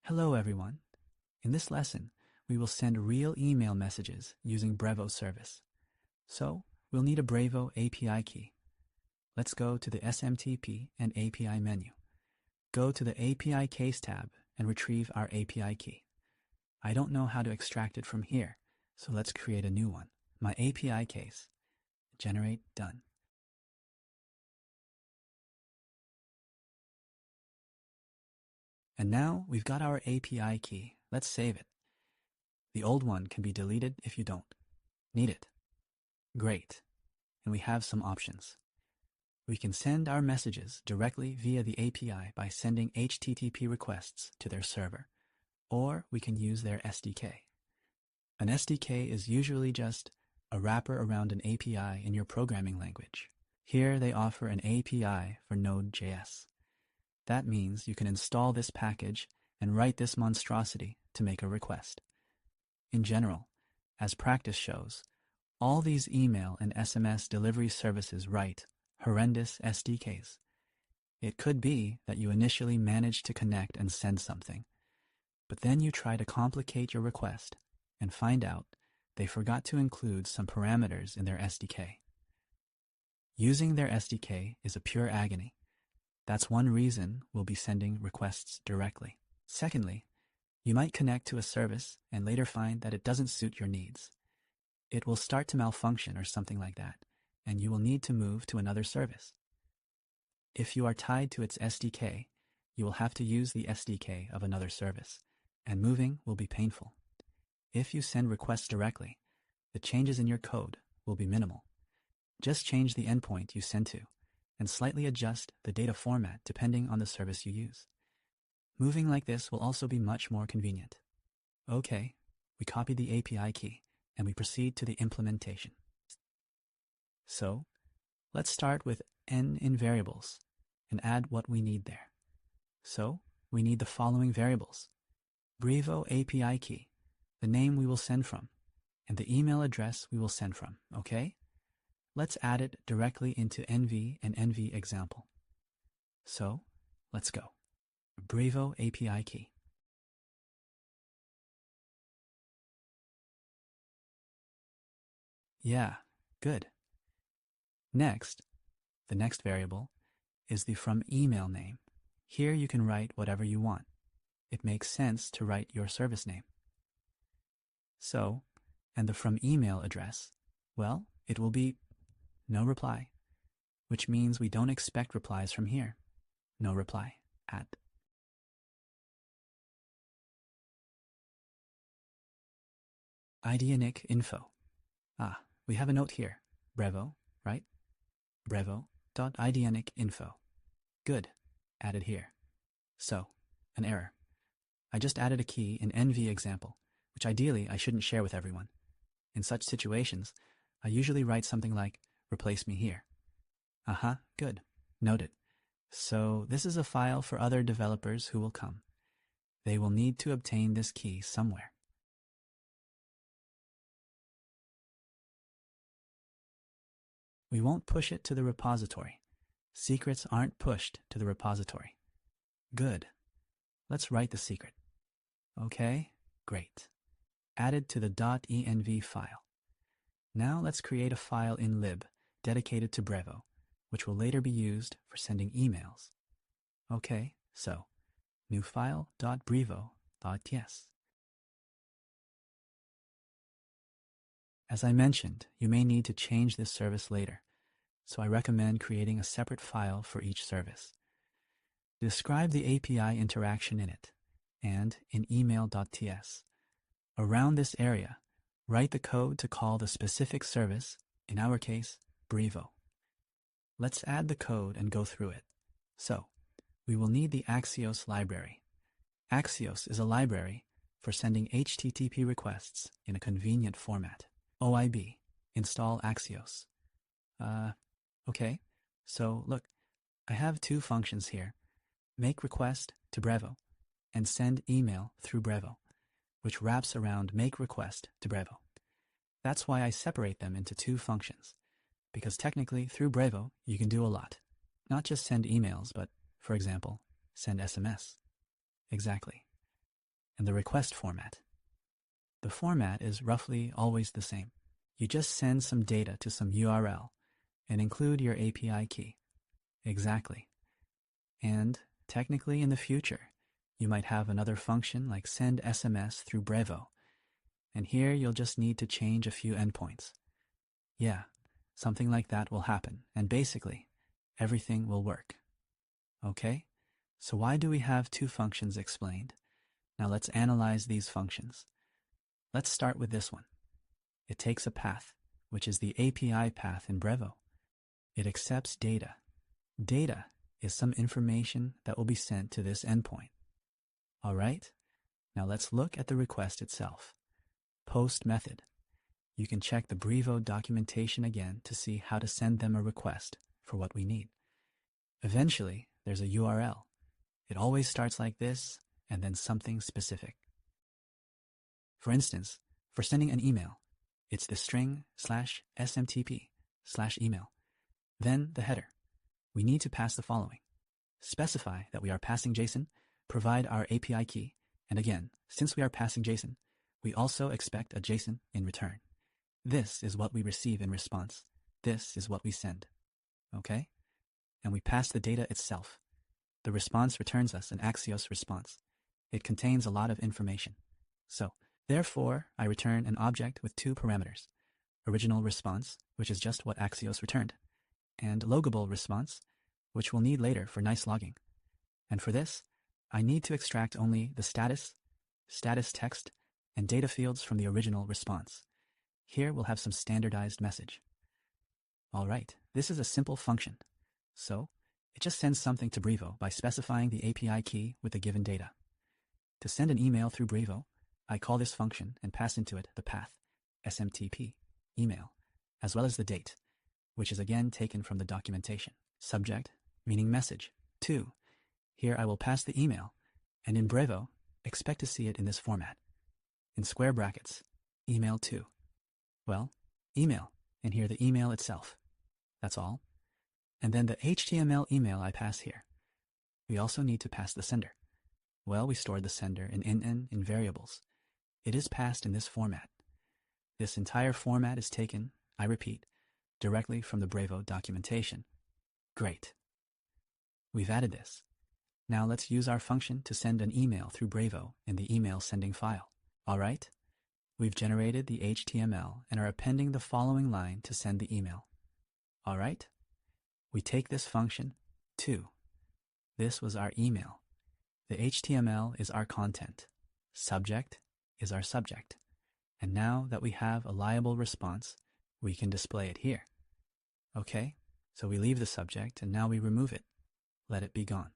Hello everyone. In this lesson, we will send real email messages using Brevo service. So, we'll need a Brevo API key. Let's go to the SMTP and API menu. Go to the API case tab and retrieve our API key. I don't know how to extract it from here, so let's create a new one. My API case. Generate done. And now we've got our API key. Let's save it. The old one can be deleted if you don't need it. Great. And we have some options. We can send our messages directly via the API by sending HTTP requests to their server, or we can use their SDK. An SDK is usually just a wrapper around an API in your programming language. Here they offer an API for Node.js. That means you can install this package and write this monstrosity to make a request. In general, as practice shows, all these email and SMS delivery services write horrendous SDKs. It could be that you initially managed to connect and send something, but then you try to complicate your request and find out they forgot to include some parameters in their SDK. Using their SDK is a pure agony. That's one reason we'll be sending requests directly. Secondly, you might connect to a service and later find that it doesn't suit your needs. It will start to malfunction or something like that, and you will need to move to another service. If you are tied to its SDK, you will have to use the SDK of another service, and moving will be painful. If you send requests directly, the changes in your code will be minimal. Just change the endpoint you send to, and slightly adjust the data format depending on the service you use. Moving like this will also be much more convenient. Okay, we copy the API key, and we proceed to the implementation. So, let's start with n in variables and add what we need there. So, we need the following variables: Brevo API key, the name we will send from, and the email address we will send from, okay? Let's add it directly into NV and NV example. So, let's go. Brevo API key. Yeah, good. Next, the next variable is the from email name. Here you can write whatever you want. It makes sense to write your service name. So, and the from email address, well, it will be no reply, which means we don't expect replies from here. No reply at. IDNIC info. We have a note here. Brevo, right? Brevo.idnicinfo. Good. Added here. So, an error. I just added a key in NV example, which ideally I shouldn't share with everyone. In such situations, I usually write something like, replace me here. Good. Noted. So this is a file for other developers who will come. They will need to obtain this key somewhere. We won't push it to the repository. Secrets aren't pushed to the repository. Good. Let's write the secret. Okay, great. Added to the .env file. Now let's create a file in lib dedicated to Brevo, which will later be used for sending emails. Okay, so new file .brevo.ts. As I mentioned, you may need to change this service later, so I recommend creating a separate file for each service. Describe the API interaction in it, and in email.ts. Around this area, write the code to call the specific service, in our case, Brevo. Let's add the code and go through it. So, we will need the Axios library. Axios is a library for sending HTTP requests in a convenient format. OIB, install Axios. Okay, so look, I have two functions here. Make request to Brevo and send email through Brevo, which wraps around make request to Brevo. That's why I separate them into two functions, because technically through Brevo you can do a lot. Not just send emails, but, for example, send SMS. Exactly. and the request format. The format is roughly always the same. You just send some data to some URL and include your API key. Exactly. And technically in the future, you might have another function like send SMS through Brevo. And here you'll just need to change a few endpoints. Yeah, something like that will happen. And basically, everything will work. Okay? So why do we have two functions explained? Now let's analyze these functions. Let's start with this one. It takes a path, which is the API path in Brevo. It accepts data. Data is some information that will be sent to this endpoint. All right? Now let's look at the request itself. Post method. You can check the Brevo documentation again to see how to send them a request for what we need. Eventually, there's a URL. It always starts like this and then something specific. For instance, for sending an email, it's the string /smtp/email. Then the header. We need to pass the following. Specify that we are passing JSON, provide our API key, and again, since we are passing JSON, we also expect a JSON in return. This is what we receive in response. This is what we send. Okay? And we pass the data itself. The response returns us an Axios response. It contains a lot of information. So, therefore, I return an object with two parameters. Original response, which is just what Axios returned, and logable response, which we'll need later for nice logging. And for this, I need to extract only the status text, and data fields from the original response. Here we'll have some standardized message. All right, this is a simple function. So, it just sends something to Brevo by specifying the API key with the given data. To send an email through Brevo, I call this function and pass into it the path, SMTP, email, as well as the date, which is again taken from the documentation. Subject, meaning message. 2. Here I will pass the email, and in Brevo, expect to see it in this format. In square brackets, email 2. Well, email, and here the email itself. That's all. And then the HTML email I pass here. We also need to pass the sender. Well, we stored the sender in variables. It is passed in this format. This entire format is taken, I repeat, directly from the Brevo documentation. Great. We've added this. Now let's use our function to send an email through Brevo in the email sending file. All right? We've generated the HTML and are appending the following line to send the email. All right? We take this function, to. This was our email. The HTML is our content. Subject is our subject. And now that we have a liable response, we can display it here. Okay? So we leave the subject and now we remove it. Let it be gone.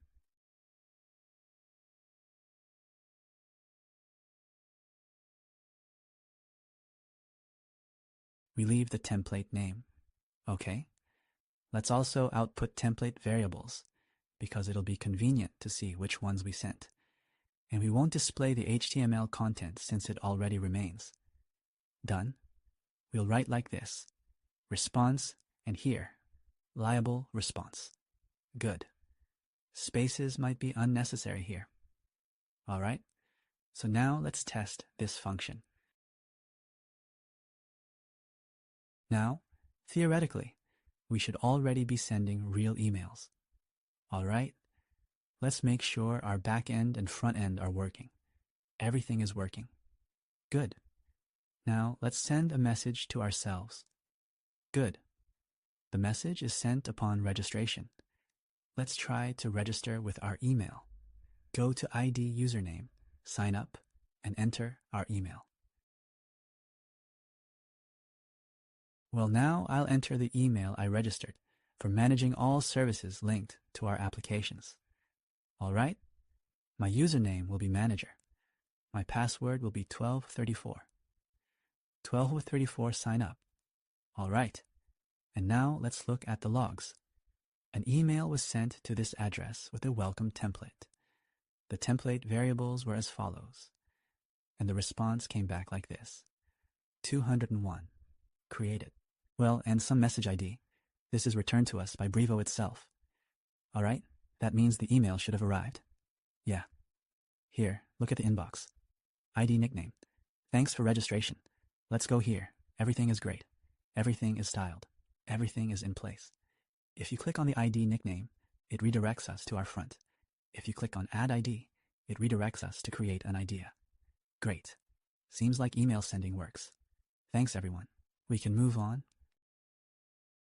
We leave the template name. Okay? Let's also output template variables because it'll be convenient to see which ones we sent. And we won't display the HTML content since it already remains. Done. We'll write like this. Response, and here, liable response. Good. Spaces might be unnecessary here. All right? So now let's test this function. Now, theoretically, we should already be sending real emails. All right? Let's make sure our back end and front end are working. Everything is working. Good. Now let's send a message to ourselves. Good. The message is sent upon registration. Let's try to register with our email. Go to ID username, sign up, and enter our email. Well, now I'll enter the email I registered for managing all services linked to our applications. All right? My username will be manager. My password will be 1234. 1234 sign up. All right. And now let's look at the logs. An email was sent to this address with a welcome template. The template variables were as follows. And the response came back like this. 201. Created. Well, and some message ID. This is returned to us by Brevo itself. All right, that means the email should have arrived. Yeah. Here, look at the inbox. ID nickname. Thanks for registration. Let's go here. Everything is great. Everything is styled. Everything is in place. If you click on the ID nickname, it redirects us to our front. If you click on Add ID, it redirects us to create an idea. Great. Seems like email sending works. Thanks everyone. We can move on